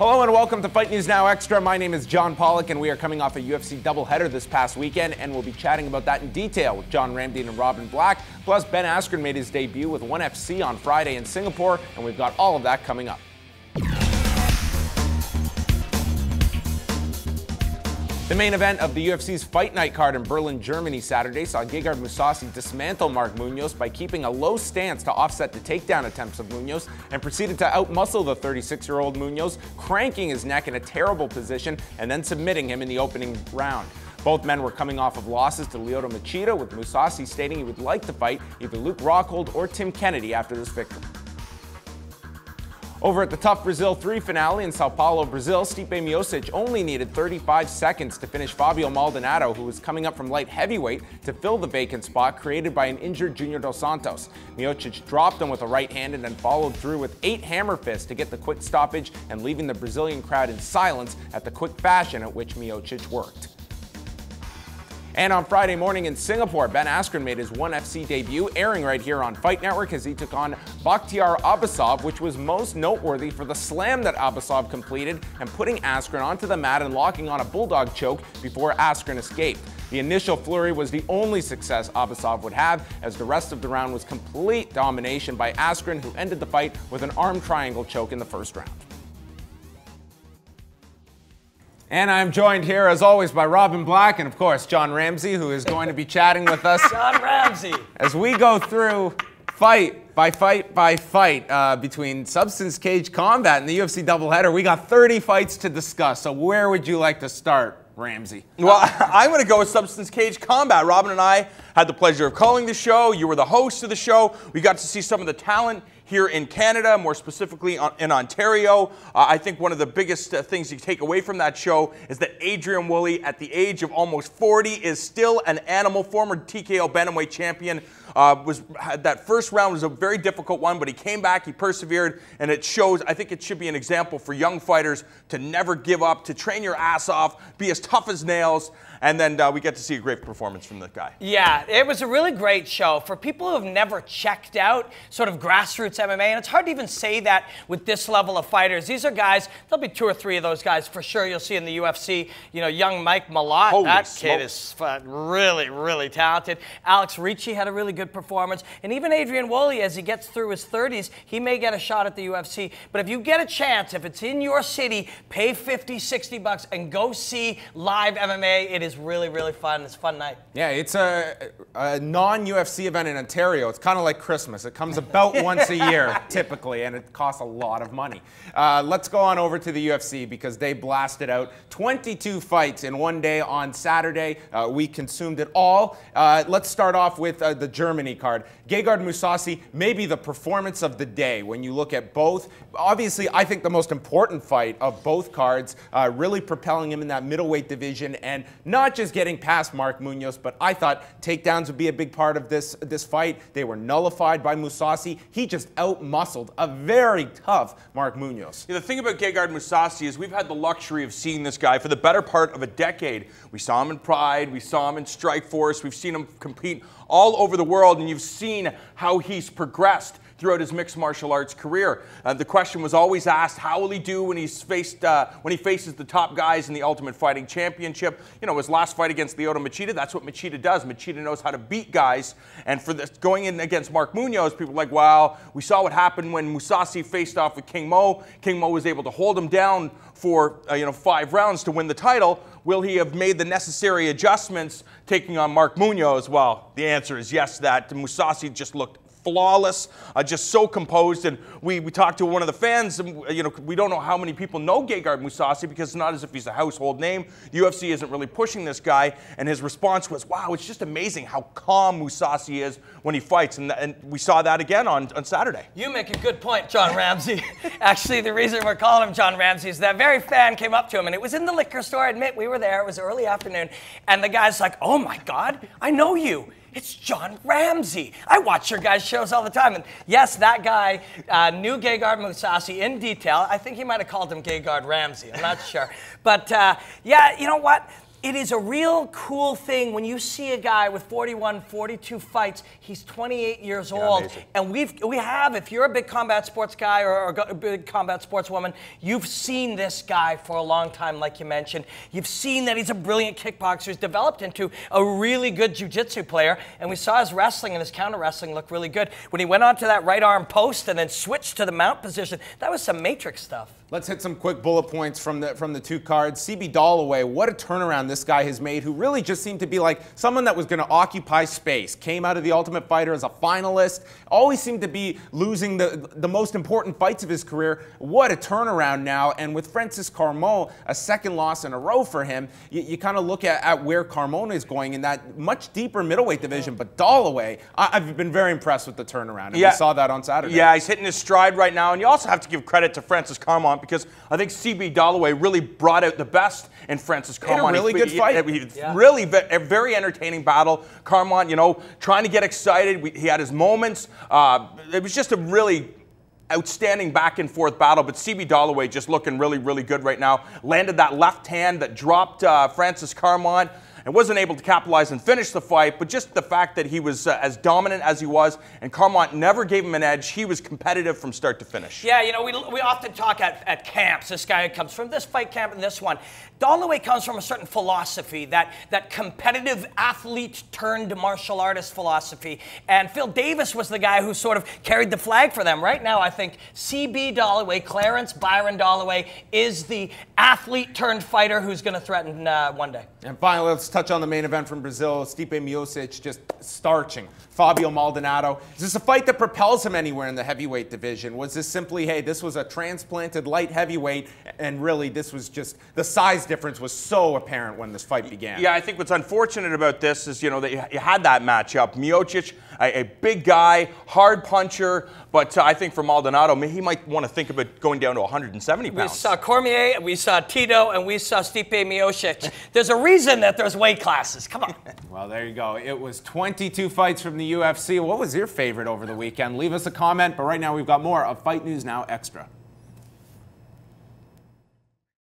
Hello and welcome to Fight News Now Extra. My name is John Pollock and we are coming off a UFC doubleheader this past weekend, and we'll be chatting about that in detail with John Ramsey and Robin Black. Plus, Ben Askren made his debut with ONE FC on Friday in Singapore, and we've got all of that coming up. The main event of the UFC's Fight Night card in Berlin, Germany Saturday saw Gegard Mousasi dismantle Mark Munoz by keeping a low stance to offset the takedown attempts of Munoz, and proceeded to outmuscle the 36-year-old Munoz, cranking his neck in a terrible position and then submitting him in the opening round. Both men were coming off of losses to Lyoto Machida, with Mousasi stating he would like to fight either Luke Rockhold or Tim Kennedy after this victory. Over at the TUF Brazil 3 finale in Sao Paulo, Brazil, Stipe Miocic only needed 35 seconds to finish Fabio Maldonado, who was coming up from light heavyweight to fill the vacant spot created by an injured Junior Dos Santos. Miocic dropped him with a right hand and then followed through with 8 hammer fists to get the quick stoppage, and leaving the Brazilian crowd in silence at the quick fashion at which Miocic worked. And on Friday morning in Singapore, Ben Askren made his ONE FC debut, airing right here on Fight Network as he took on Bakhtiar Abbasov, which was most noteworthy for the slam that Abbasov completed and putting Askren onto the mat and locking on a bulldog choke before Askren escaped. The initial flurry was the only success Abbasov would have, as the rest of the round was complete domination by Askren, who ended the fight with an arm triangle choke in the first round. And I'm joined here, as always, by Robin Black and, of course, John Ramsey, who is going to be chatting with us. John Ramsey. As we go through fight by fight between Substance Cage Combat and the UFC doubleheader. We got 30 fights to discuss, so where would you like to start, Ramsey? Well, I'm going to go with Substance Cage Combat. Robin and I had the pleasure of calling the show. You were the host of the show. We got to see some of the talent here in Canada, more specifically in Ontario. I think one of the biggest things you take away from that show is that Adrian Woolley, at the age of almost 40, is still an animal. Former TKO Bantamweight champion. That first round was a very difficult one, but he came back, he persevered, and it shows. I think it should be an example for young fighters to never give up, to train your ass off, be as tough as nails, and then we get to see a great performance from the guy. Yeah, it was a really great show. For people who have never checked out sort of grassroots MMA, and it's hard to even say that with this level of fighters. These are guys, there'll be 2 or 3 of those guys for sure you'll see in the UFC. You know, young Mike Malott, Holy that smoke. kid is really, really talented. Alex Ricci had a really good performance. And even Adrian Woolley, as he gets through his 30s, he may get a shot at the UFC. But if you get a chance, if it's in your city, pay 50, 60 bucks and go see live MMA. It is really, really fun. It's a fun night. Yeah, it's a non-UFC event in Ontario. It's kind of like Christmas. It comes about once a year, typically, and it costs a lot of money. Let's go on over to the UFC because they blasted out 22 fights in one day on Saturday. We consumed it all. Let's start off with the Germany card. Gegard Mousasi, maybe the performance of the day when you look at both. Obviously, I think the most important fight of both cards, really propelling him in that middleweight division and not just getting past Mark Munoz, but I thought takedowns would be a big part of this fight. They were nullified by Mousasi. He just out-muscled a very tough Mark Munoz. Yeah, the thing about Gegard Mousasi is we've had the luxury of seeing this guy for the better part of a decade. We saw him in Pride, we saw him in Strikeforce, we've seen him compete all over the world, and you've seen how he's progressed throughout his mixed martial arts career. The question was always asked, how will he do when he faces the top guys in the Ultimate Fighting Championship? You know, his last fight against Lyoto Machida, that's what Machida does. Machida knows how to beat guys. And for this, going in against Mark Munoz, people are like, well, we saw what happened when Mousasi faced off with King Mo. King Mo was able to hold him down for 5 rounds to win the title. Will he have made the necessary adjustments taking on Mark Munoz? Well, the answer is yes. That Mousasi just looked flawless, just so composed. And we talked to one of the fans, and we don't know how many people know Gegard Mousasi because it's not as if he's a household name. The UFC isn't really pushing this guy, and his response was, wow, it's just amazing how calm Mousasi is when he fights, and we saw that again on Saturday. You make a good point, John Ramsey. Actually, the reason we're calling him John Ramsey is that very fan came up to him, and it was in the liquor store. I admit, we were there. It was early afternoon, and the guy's like, oh my God, I know you. It's John Ramsey. I watch your guys' shows all the time. And yes, that guy knew Gegard Mousasi in detail. I think he might have called him Gegard Ramsey. I'm not sure. But yeah, you know what? It is a real cool thing when you see a guy with 41, 42 fights. He's 28 years old. Amazing. And we have, if you're a big combat sports guy or a big combat sports woman, you've seen this guy for a long time, like you mentioned. You've seen that he's a brilliant kickboxer. He's developed into a really good jiu-jitsu player. And we saw his wrestling and his counter-wrestling look really good. When he went onto that right arm post and then switched to the mount position, that was some Matrix stuff. Let's hit some quick bullet points from the two cards. CB Dollaway, what a turnaround this guy has made, who really just seemed to be like someone that was going to occupy space. Came out of the Ultimate Fighter as a finalist. Always seemed to be losing the most important fights of his career. What a turnaround now. And with Francis Carmona, a second loss in a row for him, you kind of look at where Carmona is going in that much deeper middleweight division. But Dollaway, I've been very impressed with the turnaround. And we saw that on Saturday. Yeah, he's hitting his stride right now. And you also have to give credit to Francis Carmona, because I think CB Dollaway really brought out the best in Francis Carmona. A really good fight. Really a very entertaining battle. Carmona, you know, trying to get excited. He had his moments. It was just a really outstanding back and forth battle, but CB Dollaway just looking really, really good right now. Landed that left hand that dropped Francis Carmona, and wasn't able to capitalize and finish the fight, but just the fact that he was as dominant as he was, and Carmona never gave him an edge. He was competitive from start to finish. Yeah, you know, we often talk at camps. This guy comes from this fight camp and this one. Dollaway comes from a certain philosophy, that competitive athlete turned martial artist philosophy. And Phil Davis was the guy who sort of carried the flag for them. Right now, I think CB Dollaway, Clarence Byron Dollaway, is the athlete turned fighter who's going to threaten one day. And finally, let's touch on the main event from Brazil. Stipe Miocic just starching Fabio Maldonado. Is this a fight that propels him anywhere in the heavyweight division? Was this simply, hey, this was a transplanted light heavyweight, and really this was just, the size difference was so apparent when this fight began? Yeah, I think what's unfortunate about this is, you know, that you had that matchup. Miocic, a big guy, hard puncher, but I think for Maldonado, he might want to think about going down to 170 pounds. We saw Cormier, we saw Tito, and we saw Stipe Miocic. There's a reason that there's weight classes. Come on. Well, there you go. It was 22 fights from the UFC. What was your favorite over the weekend? Leave us a comment, but right now we've got more of Fight News Now Extra.